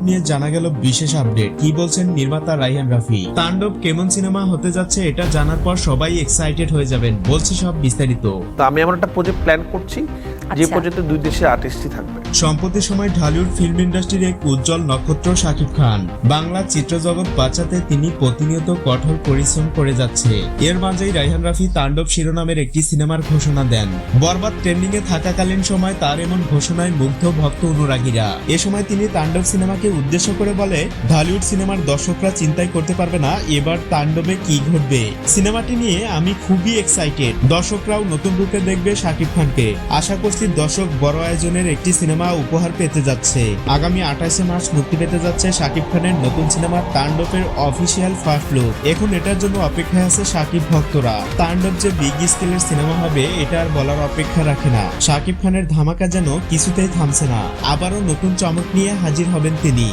নিয়ে জানা গেল বিশেষ আপডেট। কি বলছেন নির্মাতা রায়হান রাফি? তাণ্ডব কেমন সিনেমা হতে যাচ্ছে এটা জানার পর সবাই এক্সাইটেড হয়ে যাবেন, বলছি সব বিস্তারিত। তো আমি আমার একটা প্রজেক্ট প্ল্যান করছি, যে প্রজেক্টে দুই দেশের আর্টিস্টই থাকবে। সম্প্রতি সময় ঢালিউড ফিল্ম ইন্ডাস্ট্রির এক উজ্জ্বল নক্ষত্র শাকিব খান। বাংলা চিত্রজগৎ বাঁচাতে তিনি প্রতিনিয়ত কঠোর পরিশ্রম করে যাচ্ছে। এর মাঝেই রায়হান রাফি তাণ্ডব শিরোনামের একটি সিনেমার ঘোষণা দেন। বরবাদ ট্রেন্ডিং এ থাকাকালীন সময় তার এমন ঘোষণায় মুগ্ধ ভক্ত অনুরাগীরা। এ সময় তিনি তাণ্ডব সিনেমাকে উদ্দেশ্য করে বলে, ঢালিউড সিনেমার দর্শকরা চিন্তাই করতে পারবে না এবার তাণ্ডবে কি ঘটবে। সিনেমাটি নিয়ে আমি খুবই এক্সাইটেড। দর্শকরাও নতুন রূপে দেখবে শাকিব খানকে। আশা করছি দর্শক বড় আয়োজনের একটি সিনেমা উপহার পেতে যাচ্ছে। আগামী 28 মার্চ মুক্তি পেতে যাচ্ছে শাকিব খানের নতুন সিনেমা তাণ্ডবের অফিসিয়াল ফার্স্ট লুক। এখন এটার জন্য অপেক্ষায় আছে শাকিব ভক্তরা। তাণ্ডব যে বিগ স্কেলের সিনেমা হবে এটা আর বলার অপেক্ষা রাখে না। শাকিব খানের ধামাকা যেন কিছুতেই থামছে না। আবারও নতুন চমক নিয়ে হাজির হবেন তিনি।